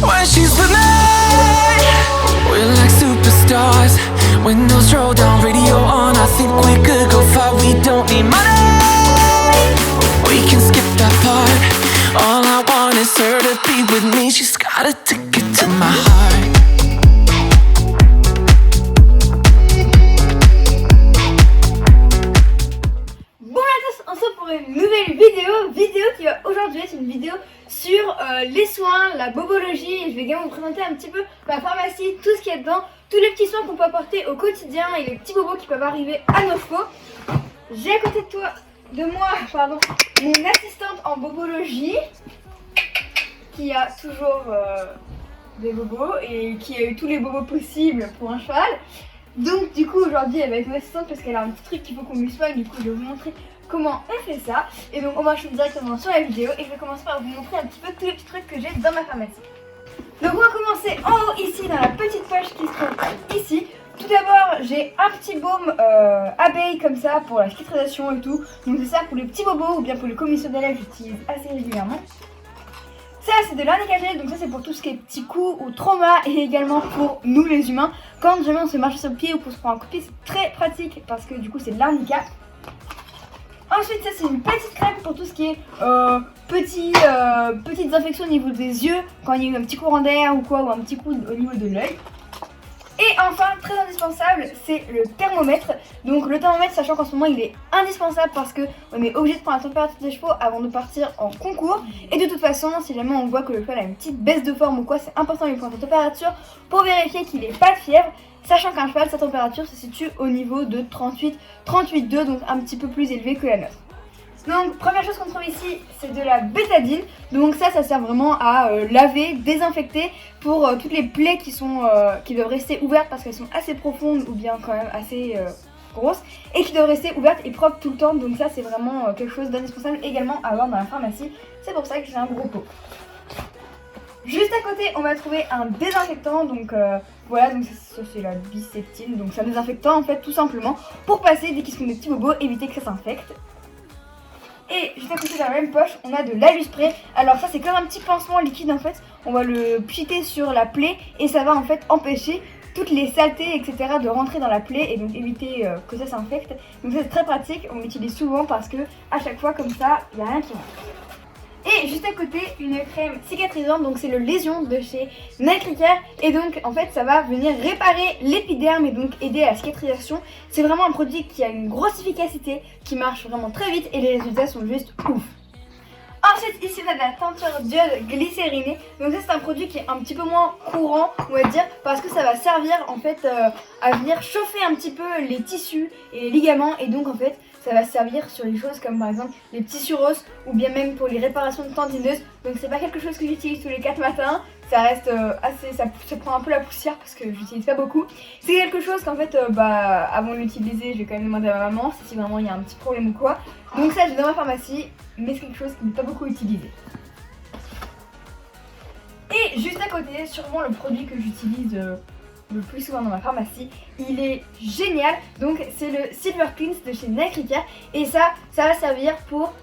When she's with me, we're like superstars. Windows roll down, radio on. I think we could go far. We don't need money, we can skip that part. All I want is her to be with me. She's got a ticket to my heart. Pour une nouvelle vidéo qui va aujourd'hui être une vidéo sur les soins, la bobologie, et je vais également vous présenter un petit peu ma pharmacie, tout ce qu'il y a dedans, tous les petits soins qu'on peut apporter au quotidien et les petits bobos qui peuvent arriver à nos chevaux. J'ai à côté de moi mon assistante en bobologie qui a toujours des bobos et qui a eu tous les bobos possibles pour un cheval. Donc du coup aujourd'hui elle va être mon assistante parce qu'elle a un petit truc qu'il faut qu'on lui soigne, du coup je vais vous montrer comment on fait ça. Et donc on va changer directement sur la vidéo et je vais commencer par vous montrer un petit peu tous les petits trucs que j'ai dans ma pharmacie. Donc on va commencer en haut ici dans la petite poche qui se trouve ici. Tout d'abord j'ai un petit baume abeille comme ça pour la cicatrisation et tout. Donc c'est ça pour les petits bobos ou bien pour les commissions d'élèves, j'utilise assez régulièrement. Ça c'est de l'arnica gel, donc ça c'est pour tout ce qui est petits coups ou trauma et également pour nous les humains. Quand jamais on se marche sur le pied ou qu'on se prend un coup de pied, c'est très pratique parce que du coup c'est de l'arnica. Ensuite ça c'est une petite crème pour tout ce qui est petites infections au niveau des yeux, quand il y a eu un petit courant d'air ou quoi, ou un petit coup au niveau de l'œil. Et enfin, très indispensable, c'est le thermomètre. Donc le thermomètre, sachant qu'en ce moment il est indispensable parce qu'on est obligé de prendre la température des chevaux avant de partir en concours. Et de toute façon, si jamais on voit que le cheval a une petite baisse de forme ou quoi, c'est important de lui prendre sa température pour vérifier qu'il n'ait pas de fièvre. Sachant qu'un cheval, sa température se situe au niveau de 38,2, donc un petit peu plus élevé que la nôtre. Donc première chose qu'on trouve ici, c'est de la bétadine. Donc ça sert vraiment à laver, désinfecter pour toutes les plaies qui doivent rester ouvertes parce qu'elles sont assez profondes ou bien quand même assez grosses et qui doivent rester ouvertes et propres tout le temps. Donc ça c'est vraiment quelque chose d'indispensable également à avoir dans la pharmacie. C'est pour ça que j'ai un gros pot. Juste à côté, on va trouver un désinfectant, donc voilà, donc ça c'est la biseptine, donc c'est un désinfectant en fait tout simplement pour passer dès qu'ils sont des petits bobos, éviter que ça s'infecte. Et juste à côté dans la même poche, on a de l'Aluspray. Alors ça c'est comme un petit pansement liquide en fait, on va le pchiter sur la plaie et ça va en fait empêcher toutes les saletés etc de rentrer dans la plaie et donc éviter que ça s'infecte. Donc ça c'est très pratique, on l'utilise souvent parce que à chaque fois comme ça, il n'y a rien qui rentre. Et juste à côté, une crème cicatrisante, donc c'est le Lésion de chez Nightcracker. Et donc en fait ça va venir réparer l'épiderme et donc aider à la cicatrisation. C'est vraiment un produit qui a une grosse efficacité, qui marche vraiment très vite et les résultats sont juste ouf. Ensuite ici on a de la teinture d'iode glycérinée. Donc ça c'est un produit qui est un petit peu moins courant on va dire, parce que ça va servir en fait à venir chauffer un petit peu les tissus et les ligaments. Et donc en fait ça va servir sur les choses comme par exemple les petits suros ou bien même pour les réparations tendineuses. Donc c'est pas quelque chose que j'utilise tous les 4 matins. Ça reste ça prend un peu la poussière parce que j'utilise pas beaucoup. C'est quelque chose qu'en fait avant de l'utiliser je vais quand même demander à ma maman si vraiment il y a un petit problème ou quoi. Donc ça j'ai dans ma pharmacie, mais c'est quelque chose qui n'est pas beaucoup utilisé. Et juste à côté, sûrement le produit que j'utilise le plus souvent dans ma pharmacie, il est génial. Donc c'est le Silver Cleanse de chez Nightcracker. Et ça va servir pour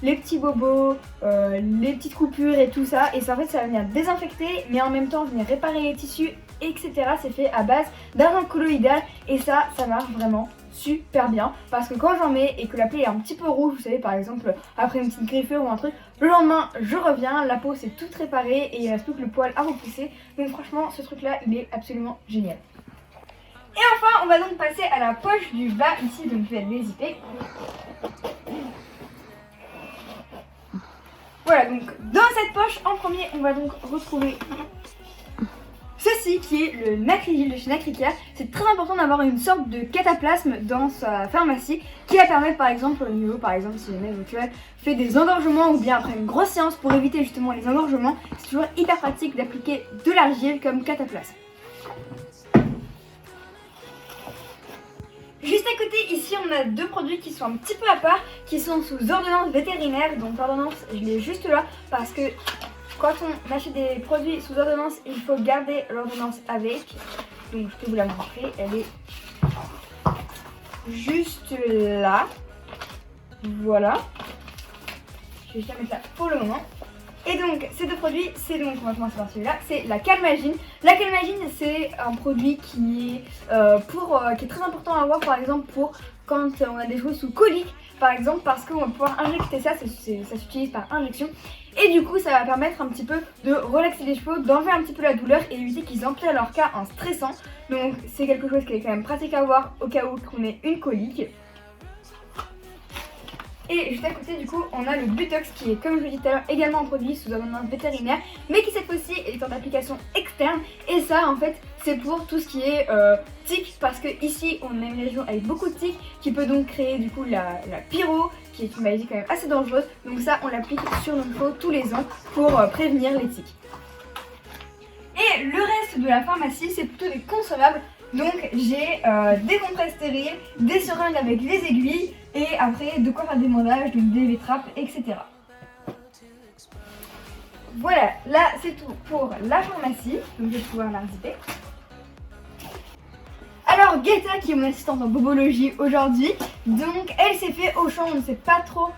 les petits bobos, les petites coupures et tout ça. Et ça en fait ça va venir désinfecter mais en même temps venir réparer les tissus etc. C'est fait à base d'argent colloïdal et ça marche vraiment super bien parce que quand j'en mets et que la plaie est un petit peu rouge, vous savez par exemple après une petite griffure ou un truc, le lendemain je reviens, la peau s'est toute réparée et il reste plus que le poil à repousser. Donc franchement ce truc là il est absolument génial. Et enfin on va donc passer à la poche du bas ici, donc je vais les zipper. Voilà, donc dans cette poche en premier on va donc retrouver ceci qui est le Nacryl de chez Nightcracker. C'est très important d'avoir une sorte de cataplasme dans sa pharmacie qui va permettre par exemple au niveau si jamais votre cheval fait des engorgements ou bien après une grosse séance pour éviter justement les engorgements, c'est toujours hyper pratique d'appliquer de l'argile comme cataplasme. Juste à côté ici on a deux produits qui sont un petit peu à part, qui sont sous ordonnance vétérinaire. Donc l'ordonnance je l'ai juste là parce que quand on achète des produits sous ordonnance, il faut garder l'ordonnance avec. Donc je peux vous la montrer, elle est juste là. Voilà. Je vais juste la mettre là pour le moment. Et donc ces deux produits, c'est donc, on va commencer par celui-là, c'est la Calmagine. La Calmagine, c'est un produit qui est, qui est très important à avoir par exemple pour quand on a des cheveux sous colique par exemple, parce qu'on va pouvoir injecter ça, ça s'utilise par injection. Et du coup ça va permettre un petit peu de relaxer les cheveux, d'enlever un petit peu la douleur et éviter qu'ils empirent leur cas en stressant. Donc c'est quelque chose qui est quand même pratique à avoir au cas où qu'on ait une colique. Et juste à côté du coup on a le Butox qui est, comme je vous l'ai dit tout à l'heure, également un produit sous ordonnance vétérinaire, mais qui cette fois-ci est en application externe. Et ça en fait c'est pour tout ce qui est tiques, parce que ici on a une région avec beaucoup de tiques qui peut donc créer du coup la pyro, qui est une maladie quand même assez dangereuse. Donc ça on l'applique sur nos cheveux tous les ans pour prévenir les tiques. Et le reste de la pharmacie c'est plutôt des consommables. Donc j'ai des compresses stériles, des seringues avec les aiguilles et après de quoi faire des bandages, donc des trappes, etc. Voilà, là c'est tout pour la pharmacie, donc je vais pouvoir la zipper. Alors Guetta qui est mon assistante en bobologie aujourd'hui, donc elle s'est fait au champ, on ne sait pas trop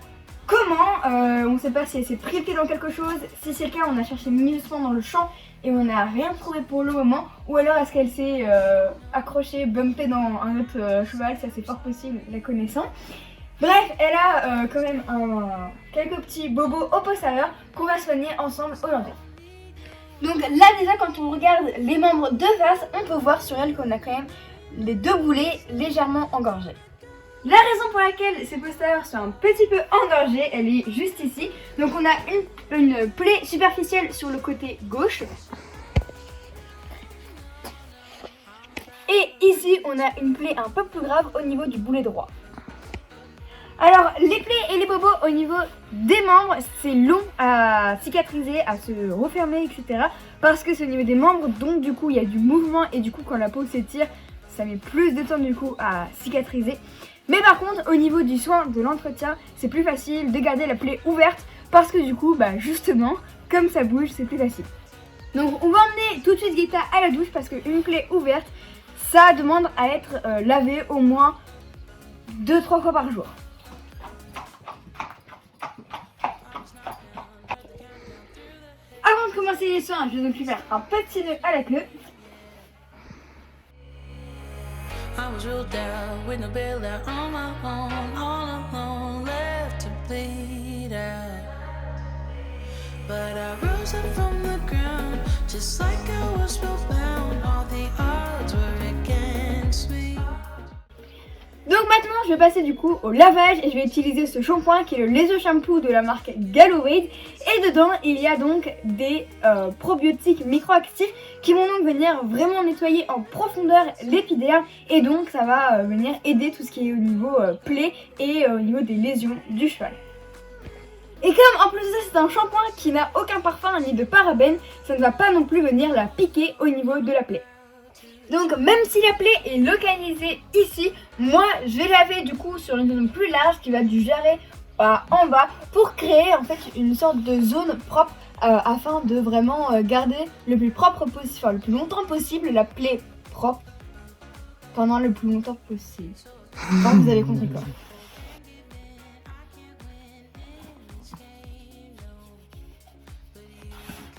comment, on ne sait pas si elle s'est pris le pied dans quelque chose. Si c'est le cas, on a cherché minutieusement dans le champ et on n'a rien trouvé pour le moment. Ou alors est-ce qu'elle s'est accrochée, bumpée dans un autre cheval, ça c'est fort possible la connaissant. Bref, elle a quand même quelques petits bobos au postérieur qu'on va soigner ensemble aujourd'hui. Donc là déjà quand on regarde les membres de face, on peut voir sur elle qu'on a quand même les deux boulets légèrement engorgés. La raison pour laquelle ces postérieurs sont un petit peu engorgés, elle est juste ici. Donc on a une plaie superficielle sur le côté gauche. Et ici on a une plaie un peu plus grave au niveau du boulet droit. Alors les plaies et les bobos au niveau des membres, c'est long à cicatriser, à se refermer, etc. Parce que c'est au niveau des membres, donc du coup il y a du mouvement et du coup quand la peau s'étire, ça met plus de temps du coup à cicatriser. Mais par contre au niveau du soin de l'entretien, c'est plus facile de garder la plaie ouverte parce que du coup justement comme ça bouge c'est plus facile. Donc on va emmener tout de suite Guetta à la douche parce qu'une plaie ouverte ça demande à être lavé au moins 2-3 fois par jour. Avant de commencer les soins, je vais donc lui faire un petit nœud à la queue. I was real down with no bailout on my own, all alone, left to bleed out. But I rose up from the ground, just like I was spellbound. All the odds were against me. Donc maintenant je vais passer du coup au lavage et je vais utiliser ce shampoing qui est le Laser Shampoo de la marque Galloway. Et dedans il y a donc des probiotiques microactifs qui vont donc venir vraiment nettoyer en profondeur l'épiderme. Et donc ça va venir aider tout ce qui est au niveau plaie et au niveau des lésions du cheval. Et comme en plus de ça c'est un shampoing qui n'a aucun parfum ni de parabènes, ça ne va pas non plus venir la piquer au niveau de la plaie. Donc même si la plaie est localisée ici, moi je vais laver du coup sur une zone plus large qui va du jarret en bas pour créer en fait une sorte de zone propre afin de vraiment garder le plus propre possible, enfin le plus longtemps possible la plaie propre pendant le plus longtemps possible. Enfin, vous avez compris quoi.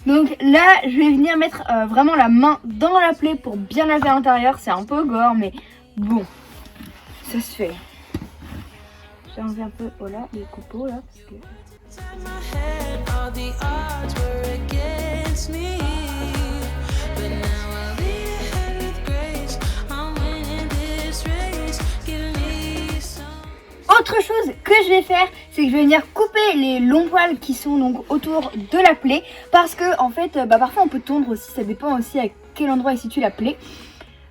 Donc là, je vais venir mettre vraiment la main dans la plaie pour bien laver à l'intérieur. C'est un peu gore, mais bon, ça se fait. J'ai enlevé un peu les copeaux là, parce que... Autre chose que je vais faire, c'est que je vais venir couper les longs poils qui sont donc autour de la plaie. Parce que en fait, parfois on peut tondre aussi, ça dépend aussi à quel endroit est située la plaie.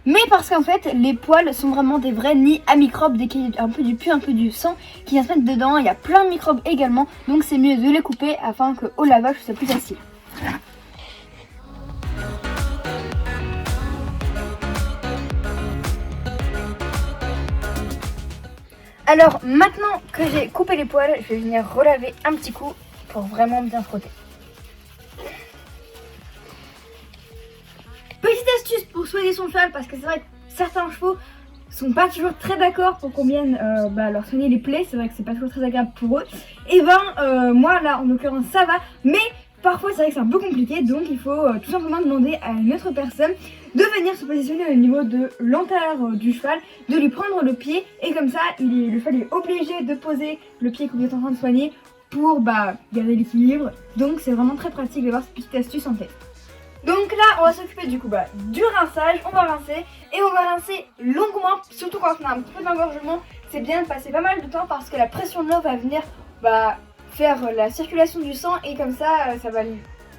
Mais parce qu'en fait, les poils sont vraiment des vrais nids à microbes. Dès qu'il y a un peu du pu, un peu du sang qui vient se mettre dedans, il y a plein de microbes également. Donc c'est mieux de les couper afin qu'au lavage ce soit plus facile. Alors maintenant que j'ai coupé les poils, je vais venir relaver un petit coup pour vraiment bien frotter. Petite astuce pour soigner son cheval, parce que c'est vrai que certains chevaux sont pas toujours très d'accord pour qu'on vienne leur soigner les plaies. C'est vrai que c'est pas toujours très agréable pour eux. Et moi là en l'occurrence ça va, mais parfois c'est vrai que c'est un peu compliqué, donc il faut tout simplement demander à une autre personne de venir se positionner au niveau de l'antérieur du cheval, de lui prendre le pied, et comme ça le cheval est obligé de poser le pied que vous êtes en train de soigner pour garder l'équilibre. Donc c'est vraiment très pratique d'avoir cette petite astuce en tête. Donc là on va s'occuper du coup du rinçage, on va rincer et on va rincer longuement, surtout quand on a un petit peu d'engorgement. C'est bien de passer pas mal de temps parce que la pression de l'eau va venir faire la circulation du sang, et comme ça ça va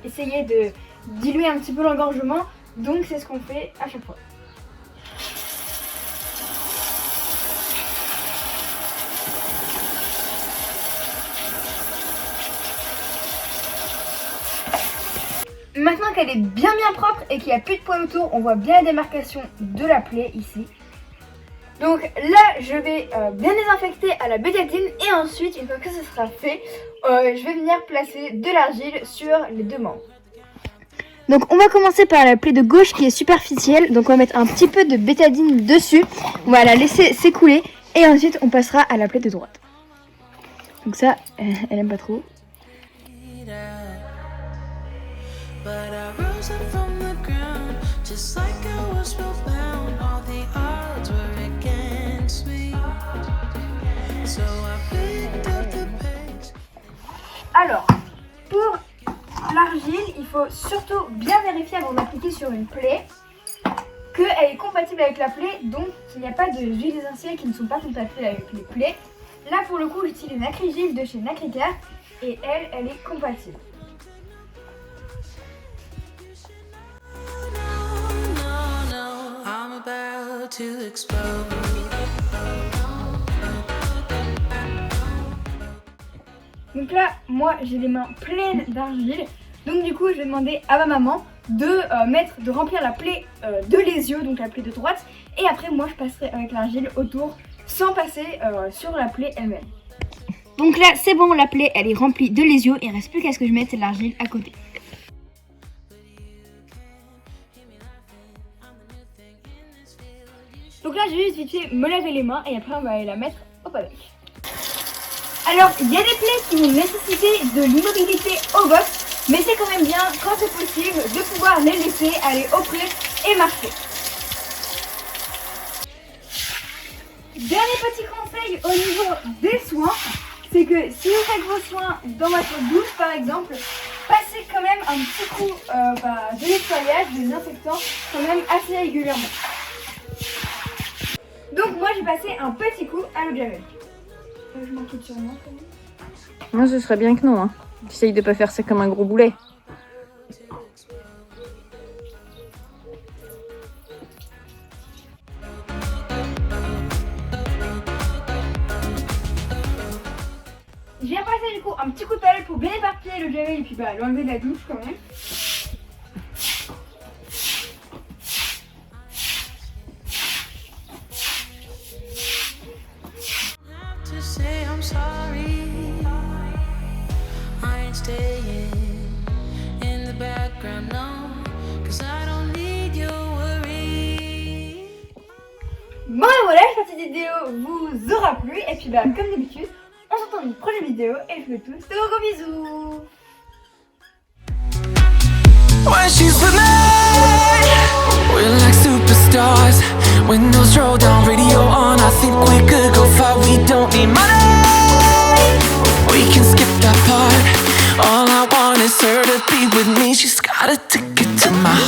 essayer de diluer un petit peu l'engorgement. Donc c'est ce qu'on fait à chaque fois. Maintenant qu'elle est bien propre et qu'il n'y a plus de poils autour, on voit bien la démarcation de la plaie ici. Donc là je vais bien désinfecter à la bétadine, et ensuite une fois que ce sera fait, je vais venir placer de l'argile sur les deux membres. Donc on va commencer par la plaie de gauche qui est superficielle, donc on va mettre un petit peu de bétadine dessus, on va la laisser s'écouler et ensuite on passera à la plaie de droite. Donc ça, elle aime pas trop. But I rose up from the ground, just like I was spellbound. All the odds were against me, so I picked up the pace. Alors, pour l'argile, il faut surtout bien vérifier avant d'appliquer sur une plaie qu'elle est compatible avec la plaie, donc qu'il n'y a pas de huiles essentielles qui ne sont pas compatibles avec les plaies. Là pour le coup j'utilise Nacrigile de chez Nacricare et elle est compatible. Donc là, moi j'ai les mains pleines d'argile, donc du coup je vais demander à ma maman de remplir la plaie de les yeux, donc la plaie de droite, et après moi je passerai avec l'argile autour sans passer sur la plaie elle-même. Donc là c'est bon, la plaie elle est remplie de les yeux, il ne reste plus qu'à ce que je mette l'argile à côté. Donc là j'ai juste vite fait me laver les mains et après on va aller la mettre au paddock. Alors il y a des plaies qui vont nécessiter de l'immobilité au box, mais c'est quand même bien quand c'est possible de pouvoir les laisser aller au pré et marcher. Dernier petit conseil au niveau des soins, c'est que si vous faites vos soins dans votre douche par exemple, passez quand même un petit coup de nettoyage, de désinfectant quand même assez régulièrement. Donc moi j'ai passé un petit coup à l'eau de javel. Je m'en fous sûrement quand même. Moi ce serait bien que non, hein. J'essaye de pas faire ça comme un gros boulet. Je viens passer du coup un petit coup de pelle pour bien éparpiller le javel et puis l'enlever de la douche quand même. Bon et voilà, j'espère que cette vidéo vous aura plu et puis comme d'habitude, on se retrouve dans une prochaine vidéo et je vous fais tous de gros bisous. When she's with me, we're like superstars. Windows roll down, radio on. I think we could go far. We don't need money. We can skip that part. All I want is her to be with me. She's got a ticket to my